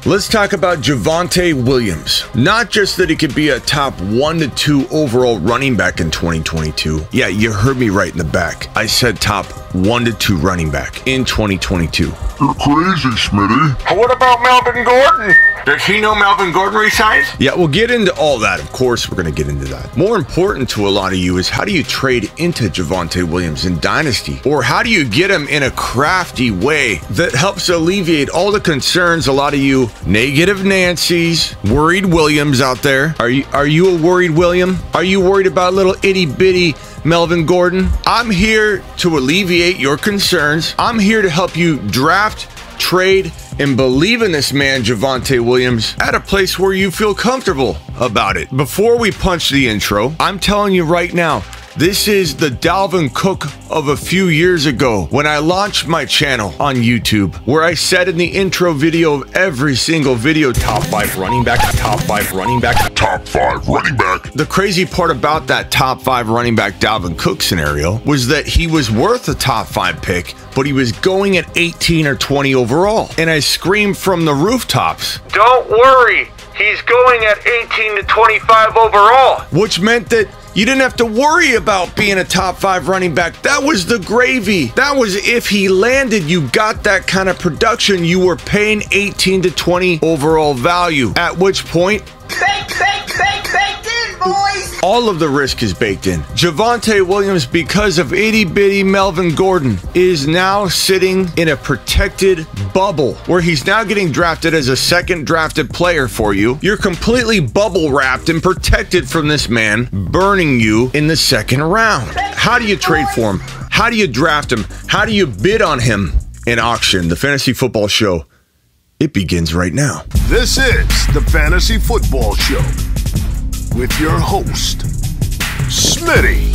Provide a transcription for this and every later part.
Let's talk about Javonte Williams. Not just that he could be a top 1 to 2 overall running back in 2022. Yeah, you heard me right in the back. I said top 1 to 2 running back in 2022. You're crazy, Smitty. What about Melvin Gordon? Does he know Melvin Gordon resigns? Yeah, we'll get into all that. Of course, we're going to get into that. More important to a lot of you is how do you trade into Javonte Williams in Dynasty? Or how do you get him in a crafty way that helps alleviate all the concerns a lot of you negative Nancy's, worried Williams out there? Are you a worried William? Are you worried about little itty bitty Melvin Gordon? I'm here to alleviate your concerns. I'm here to help you draft, trade, and believe in this man, Javonte Williams, at a place where you feel comfortable about it. Before we punch the intro, I'm telling you right now, this is the Dalvin Cook of a few years ago when I launched my channel on YouTube, where I said in the intro video of every single video, top 5 running back, top 5 running back, Top 5 running back. The crazy part about that top 5 running back Dalvin Cook scenario was that he was worth a top 5 pick, but he was going at 18 or 20 overall. And I screamed from the rooftops, Don't worry, he's going at 18 to 25 overall. which meant that you didn't have to worry about being a top 5 running back. That was the gravy. That was if he landed, you got that kind of production, you were paying 18 to 20 overall value. At which point, Baked in, boys! all of the risk is baked in. Javonte Williams, because of itty-bitty Melvin Gordon, is now sitting in a protected bubble where he's now getting drafted as a second drafted player for you. You're completely bubble wrapped and protected from this man burning you in the second round. How do you trade for him? How do you draft him? How do you bid on him in auction? The Fantasy Football Show, it begins right now. This is the Fantasy Football Show with your host, Smitty.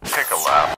Take a lap.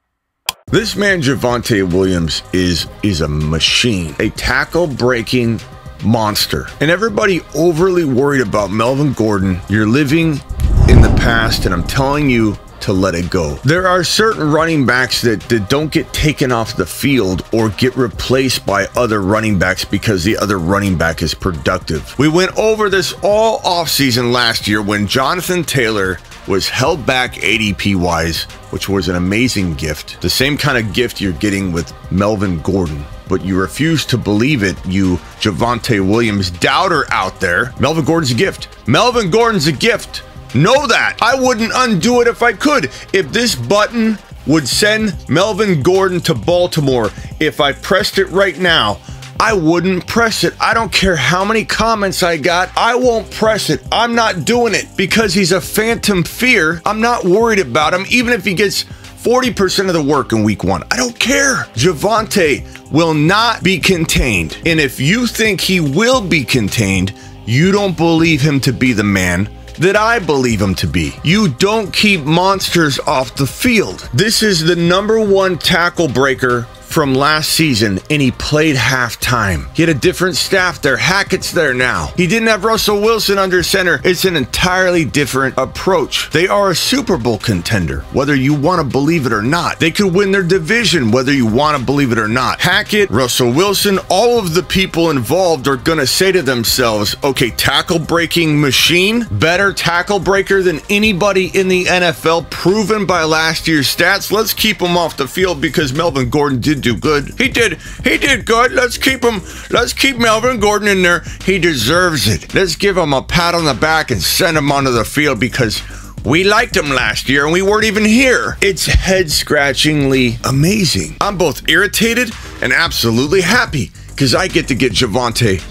This man, Javonte Williams, is a machine, a tackle-breaking monster. And everybody overly worried about Melvin Gordon. You're living in the past, and I'm telling you to let it go. There are certain running backs that don't get taken off the field or get replaced by other running backs because the other running back is productive. We went over this all offseason last year when Jonathan Taylor was held back ADP-wise, which was an amazing gift. The same kind of gift you're getting with Melvin Gordon. But you refuse to believe it, you Javonte Williams doubter out there. Melvin Gordon's a gift. Melvin Gordon's a gift. Know that. I wouldn't undo it if I could. If this button would send Melvin Gordon to Baltimore, if I pressed it right now, I wouldn't press it. I don't care how many comments I got. I won't press it. I'm not doing it because he's a phantom fear. I'm not worried about him, even if he gets 40% of the work in week 1. I don't care. Javonte will not be contained. And if you think he will be contained, you don't believe him to be the man that I believe him to be. You don't keep monsters off the field. This is the #1 tackle breaker from last season, and he played halftime. He had a different staff there. Hackett's there now. He didn't have Russell Wilson under center. It's an entirely different approach. They are a Super Bowl contender, whether you want to believe it or not. They could win their division, whether you want to believe it or not. Hackett, Russell Wilson, all of the people involved are going to say to themselves, okay, tackle breaking machine, better tackle breaker than anybody in the NFL, proven by last year's stats. Let's keep him off the field because Melvin Gordon did do good. He did good. Let's keep him. Let's keep Melvin Gordon in there. He deserves it. Let's give him a pat on the back and send him onto the field because we liked him last year and we weren't even here. It's head-scratchingly amazing. I'm both irritated and absolutely happy because I get to get Javonte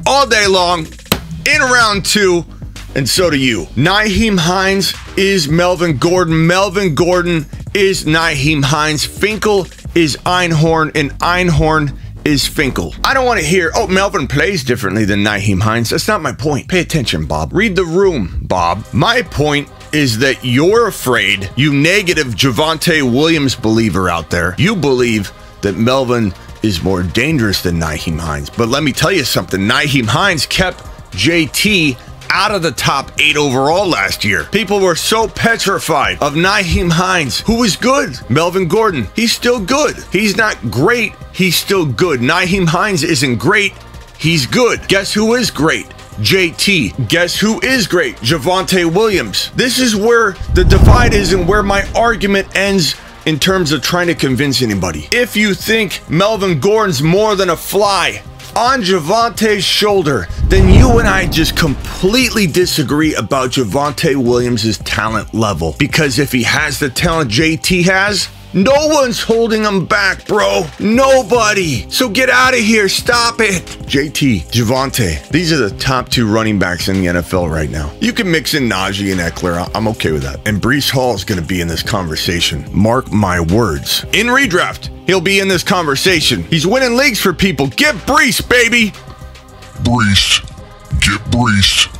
all day long in round 2, and so do you. Nyheim Hines is Melvin Gordon. Melvin Gordon is Nyheim Hines. Finkel is Einhorn, and Einhorn is Finkel. I don't want to hear, oh, Melvin plays differently than Nyheim Hines. That's not my point. Pay attention, Bob. Read the room, Bob. My point is that you're afraid, you negative Javonte Williams believer out there, you believe that Melvin is more dangerous than Nyheim Hines. But let me tell you something. Nyheim Hines kept JT out of the top 8 overall last year. People were so petrified of Nyheim Hines, who was good. Melvin Gordon, he's still good. He's not great, he's still good. Nyheim Hines isn't great, he's good. Guess who is great? JT. Guess who is great? Javonte Williams. This is where the divide is and where my argument ends in terms of trying to convince anybody. If you think Melvin Gordon's more than a fly on Javonte's shoulder, then you and I just completely disagree about Javonte Williams' talent level. Because if he has the talent JT has, no one's holding him back, bro. Nobody. So get out of here. Stop it. JT, Javonte, these are the top 2 running backs in the NFL right now. You can mix in Najee and Eckler. I'm okay with that. And Breece Hall is going to be in this conversation. Mark my words. In redraft, he'll be in this conversation. He's winning leagues for people. Get Breece, baby. Breece. Get Breece.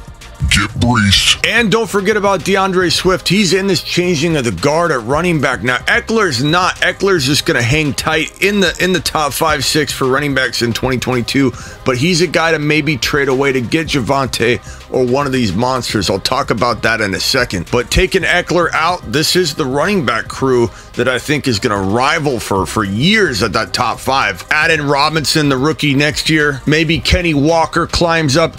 Get Breece. And don't forget about DeAndre Swift. He's in this changing of the guard at running back. Now, Eckler's not. Eckler's just going to hang tight in the top 5-6 for running backs in 2022. But he's a guy to maybe trade away to get Javonte or one of these monsters. I'll talk about that in a second. But taking Eckler out, this is the running back crew that I think is going to rival for years at that top 5. Add in Robinson, the rookie, next year. Maybe Kenny Walker climbs up.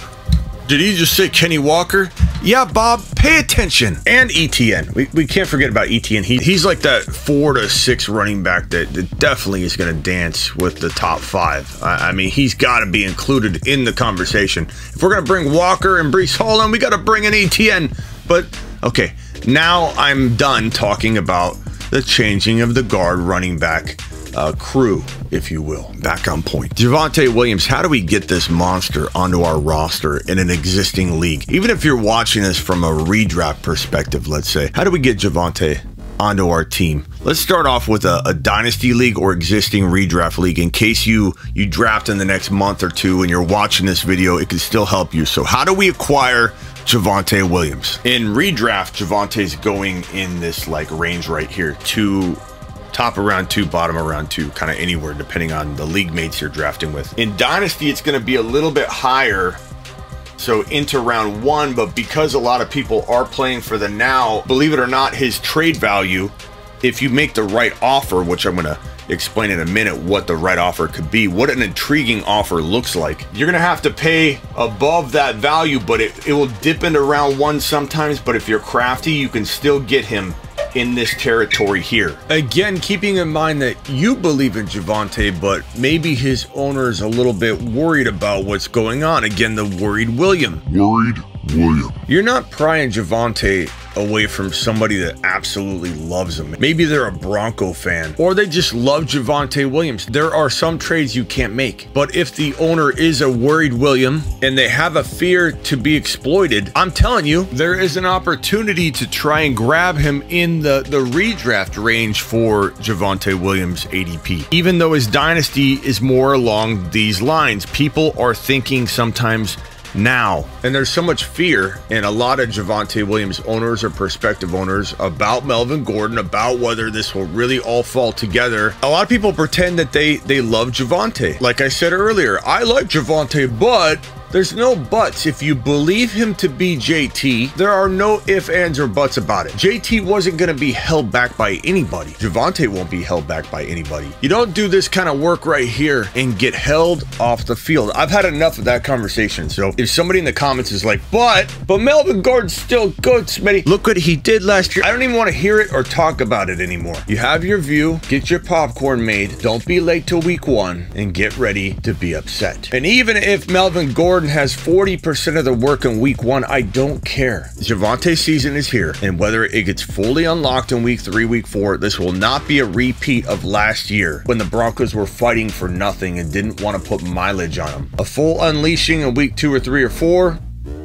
Did he just say Kenny Walker? Yeah, Bob, pay attention. And ETN. We can't forget about ETN. He's like that 4 to 6 running back that definitely is going to dance with the top 5. I mean, he's got to be included in the conversation. If we're going to bring Walker and Breece Hall in, we got to bring in ETN. But, okay, now I'm done talking about the changing of the guard running back crew, if you will. Back on point. Javonte Williams, how do we get this monster onto our roster in an existing league? Even if you're watching this from a redraft perspective, let's say, how do we get Javonte onto our team? Let's start off with a dynasty league or existing redraft league in case you draft in the next month or 2 and you're watching this video, it can still help you. So how do we acquire Javonte Williams? In redraft, Javonte's going in this like range right here, top of round 2, bottom of round 2, kind of anywhere depending on the league mates you're drafting with. In Dynasty, it's going to be a little bit higher, so into round 1, but because a lot of people are playing for the now, believe it or not, his trade value, if you make the right offer, which I'm going to explain in a minute what the right offer could be, what an intriguing offer looks like. You're going to have to pay above that value, but it will dip into round 1 sometimes, but if you're crafty, you can still get him in this territory here. Again, keeping in mind that you believe in Javonte, but maybe his owner is a little bit worried about what's going on. Again, the worried William. Worried William. You're not prying Javonte away from somebody that absolutely loves him. Maybe they're a Bronco fan, or they just love Javonte Williams. There are some trades you can't make. But if the owner is a worried William and they have a fear to be exploited, I'm telling you, there is an opportunity to try and grab him in the redraft range for Javonte Williams ADP. Even though his dynasty is more along these lines, people are thinking sometimes now, and there's so much fear in a lot of Javonte Williams owners or prospective owners about Melvin Gordon, about whether this will really all fall together. A lot of people pretend that they love Javonte. Like I said earlier, I like Javonte, but there's no buts. If you believe him to be JT, there are no ifs, ands, or buts about it. JT wasn't going to be held back by anybody. Javonte won't be held back by anybody. You don't do this kind of work right here and get held off the field. I've had enough of that conversation. So if somebody in the comments is like, but Melvin Gordon's still good, Smitty. Look what he did last year. I don't even want to hear it or talk about it anymore. You have your view, get your popcorn made. Don't be late till week 1 and get ready to be upset. And even if Melvin Gordon has 40% of the work in week 1, I don't care. Javonte season is here, and whether it gets fully unlocked in week 3, week 4, this will not be a repeat of last year when the Broncos were fighting for nothing and didn't want to put mileage on them. A full unleashing in week 2 or 3 or 4,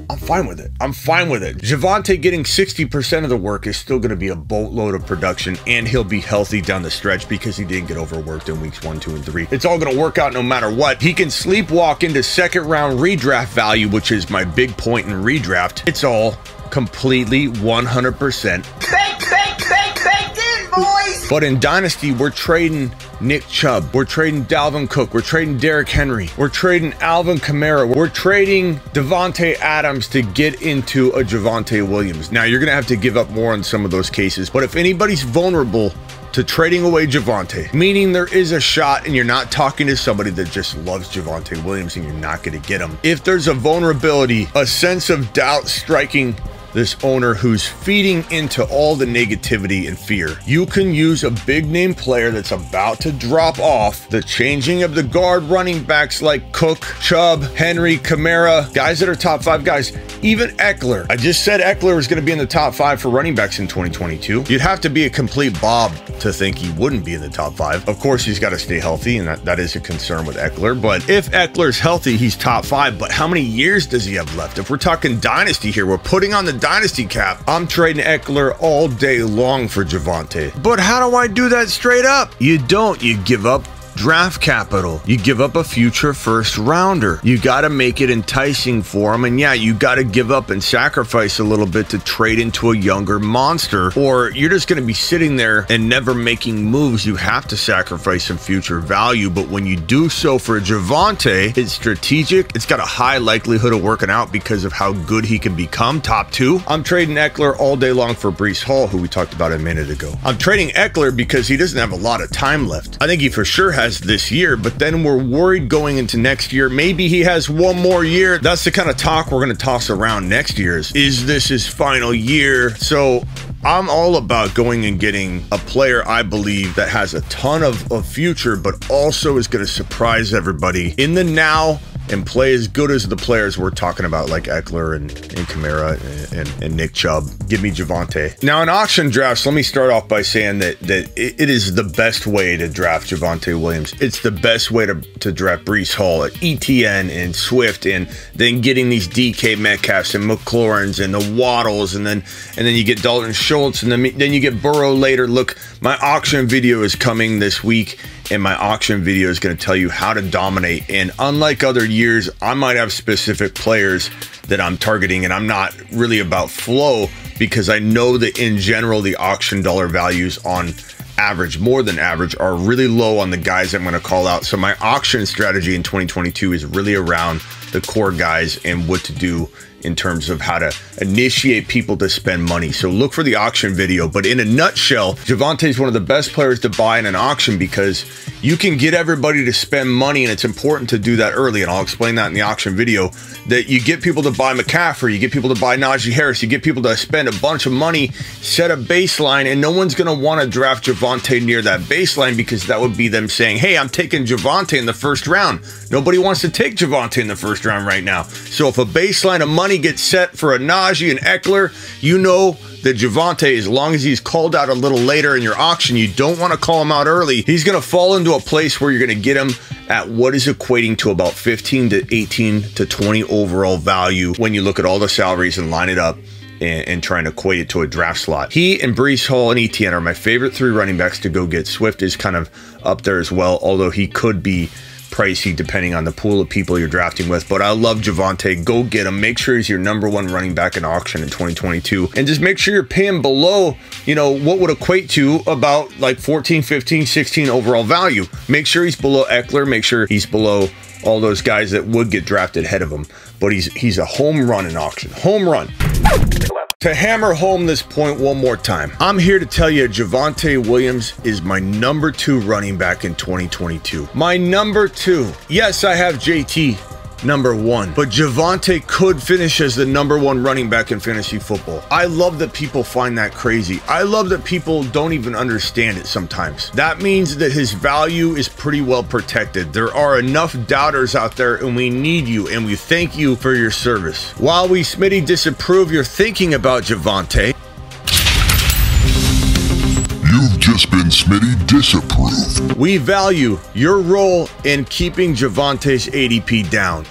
I'm fine with it. I'm fine with it. Javonte getting 60% of the work is still going to be a boatload of production, and he'll be healthy down the stretch because he didn't get overworked in weeks 1, 2, and 3. It's all going to work out no matter what. He can sleepwalk into second round redraft value, which is my big point in redraft. It's all completely 100% baked in, boys. But in Dynasty, we're trading Nick Chubb. We're trading Dalvin Cook. We're trading Derrick Henry. We're trading Alvin Kamara. We're trading Davante Adams to get into a Javonte Williams. Now, you're going to have to give up more in some of those cases, but if anybody's vulnerable to trading away Javonte, meaning there is a shot and you're not talking to somebody that just loves Javonte Williams and you're not going to get him. If there's a vulnerability, a sense of doubt striking this owner who's feeding into all the negativity and fear, you can use a big name player that's about to drop off, the changing of the guard running backs like Cook, Chubb, Henry, Kamara, guys that are top 5 guys, even Eckler. I just said Eckler was going to be in the top 5 for running backs in 2022. You'd have to be a complete Bob to think he wouldn't be in the top 5. Of course, he's got to stay healthy, and that is a concern with Eckler. But if Eckler's healthy, he's top 5. But how many years does he have left? If we're talking dynasty here, we're putting on the dynasty cap. I'm trading Eckler all day long for Javonte. But how do I do that straight up? You don't. You give up draft capital. You give up a future first rounder. You got to make it enticing for him. And yeah, you got to give up and sacrifice a little bit to trade into a younger monster, or you're just going to be sitting there and never making moves. You have to sacrifice some future value. But when you do so for Javonte, it's strategic. It's got a high likelihood of working out because of how good he can become. Top 2. I'm trading Eckler all day long for Breece Hall, who we talked about a minute ago. I'm trading Eckler because he doesn't have a lot of time left. I think he for sure has this year, but then we're worried going into next year. Maybe he has one more year. That's the kind of talk we're going to toss around next year is this his final year? So I'm all about going and getting a player I believe that has a ton of future, but also is going to surprise everybody in the now and play as good as the players we're talking about, like Eckler and Kamara and Nick Chubb. Give me Javonte. Now, in auction drafts, let me start off by saying that it is the best way to draft Javonte Williams. It's the best way to draft Breece Hall, ETN, and Swift, and then getting these DK Metcalfs and McLaurins and the Waddles, and then you get Dalton Schultz, and then you get Burrow later. Look, my auction video is coming this week, and my auction video is going to tell you how to dominate. And unlike other years, I might have specific players that I'm targeting, and I'm not really about flow because I know that in general, the auction dollar values on average, more than average, are really low on the guys I'm going to call out. So my auction strategy in 2022 is really around the core guys and what to do in terms of how to initiate people to spend money. So look for the auction video. But in a nutshell, Javonte is one of the best players to buy in an auction because you can get everybody to spend money, and it's important to do that early. And I'll explain that in the auction video, that you get people to buy McCaffrey, you get people to buy Najee Harris, you get people to spend a bunch of money, set a baseline, and no one's going to want to draft Javonte near that baseline because that would be them saying, hey, I'm taking Javonte in the first round. Nobody wants to take Javonte in the first round right now. So if a baseline of money gets set for a Najee and Eckler, you know that Javonte, as long as he's called out a little later in your auction, you don't want to call him out early. He's going to fall into a place where you're going to get him at what is equating to about 15 to 18 to 20 overall value when you look at all the salaries and line it up and try and equate it to a draft slot. He and Breece Hall and ETN are my favorite 3 running backs to go get. Swift is kind of up there as well, although he could be pricey depending on the pool of people you're drafting with. But I love Javonte. Go get him. Make sure he's your #1 running back in auction in 2022, and just make sure you're paying below, you know, what would equate to about like 14, 15, 16 overall value. Make sure he's below Eckler. Make sure he's below all those guys that would get drafted ahead of him. But he's a home run in auction. Home run. To hammer home this point one more time, I'm here to tell you Javonte Williams is my #2 running back in 2022. My #2. Yes, I have JT #1, but Javonte could finish as the #1 running back in fantasy football. I love that people find that crazy. I love that people don't even understand it sometimes. That means that his value is pretty well protected. There are enough doubters out there, and we need you, and we thank you for your service. While we Smitty disapprove your thinking about Javonte, You've just been Smitty disapproved. we value your role in keeping Javonte's ADP down.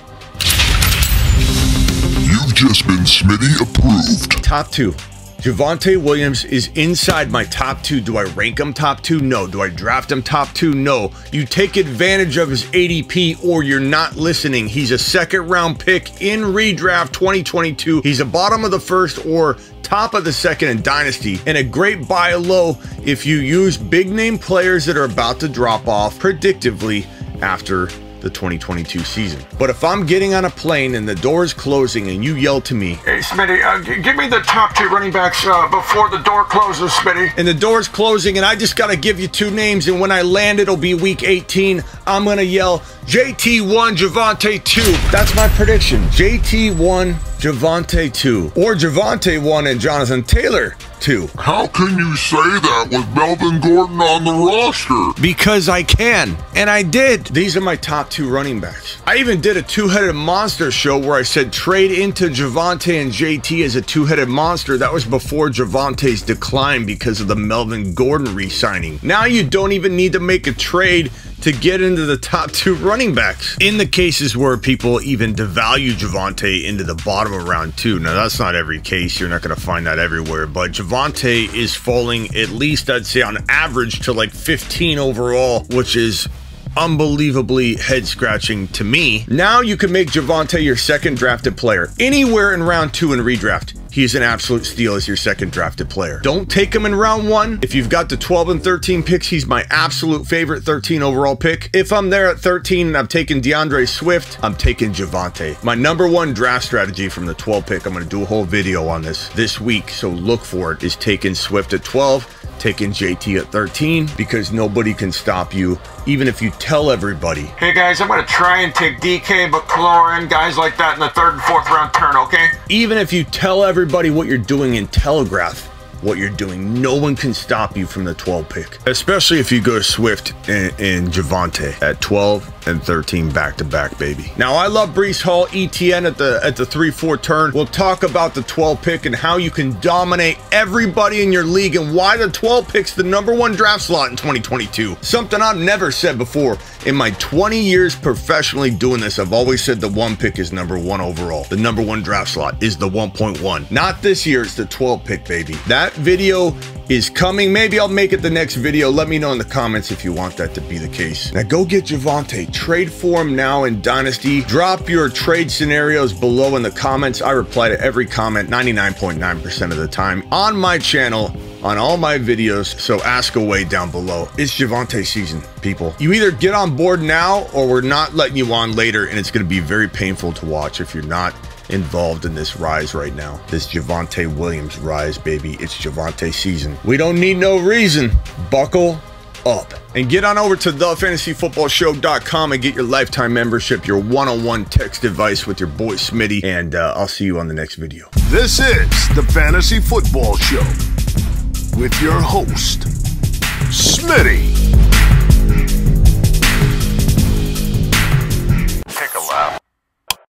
You've just been Smitty approved. Top 2. Javonte Williams is inside my top 2. Do I rank him top 2? No. Do I draft him top 2? No. You take advantage of his ADP or you're not listening. He's a second-round pick in redraft 2022. He's a bottom of the first or top of the second in Dynasty, and a great buy low if you use big-name players that are about to drop off predictively after the 2022 season. But if I'm getting on a plane and the door is closing and you yell to me, "Hey, Smitty, give me the top 2 running backs before the door closes, Smitty." And the door's closing and I just got to give you 2 names, and when I land, it'll be week 18. I'm going to yell, JT1, Javonte 2. That's my prediction. JT1, Javonte 2. Or Javonte 1 and Jonathan Taylor 2. How can you say that with Melvin Gordon on the roster? Because I can, and I did. These are my top 2 running backs. I even did a 2-headed monster show where I said trade into Javonte and JT as a 2-headed monster. That was before Javonte's decline because of the Melvin Gordon re-signing. Now you don't even need to make a trade to get into the top 2 running backs. In the cases where people even devalue Javonte into the bottom of round 2. Now, that's not every case. You're not going to find that everywhere. But Javonte is falling at least, I'd say, on average to like 15 overall, which is unbelievably head-scratching to me. Now you can make Javonte your second drafted player. Anywhere in round 2 in redraft, he's an absolute steal as your second drafted player. Don't take him in round 1. If you've got the 12 and 13 picks, he's my absolute favorite 13 overall pick. If I'm there at 13 and I'm taking DeAndre Swift, I'm taking Javonte. My number 1 draft strategy from the 12 pick, I'm going to do a whole video on this week, so look for it, is taking Swift at 12, taking JT at 13, because nobody can stop you, even if you tell everybody. Hey guys, I'm going to try and take DK, McLaurin, guys like that in the 3rd and 4th round turn, okay? Even if you tell everybody what you're doing and telegraph what you're doing, no one can stop you from the 12 pick. Especially if you go Swift and Javonte at 12 and 13 back-to-back, baby. Now, I love Breece Hall, ETN at the 3-4 turn. We'll talk about the 12 pick and how you can dominate everybody in your league and why the 12 pick's the number 1 draft slot in 2022. Something I've never said before. In my 20 years professionally doing this, I've always said the 1 pick is number 1 overall. The number 1 draft slot is the 1.1. Not this year, it's the 12 pick, baby. That video is coming. Maybe I'll make it the next video. Let me know in the comments if you want that to be the case. Now go get Javonte. Trade for him now in Dynasty. Drop your trade scenarios below in the comments. I reply to every comment 99.9% of the time on my channel, on all my videos, so ask away down below. It's Javonte season, people. You either get on board now or we're not letting you on later, and it's going to be very painful to watch if you're not involved in this rise right now. This Javonte Williams rise, baby. It's Javonte season. We don't need no reason. Buckle up and get on over to thefantasyfootballshow.com and get your lifetime membership, your one-on-one text advice with your boy Smitty, and I'll see you on the next video. This is the Fantasy Football Show with your host, Smitty.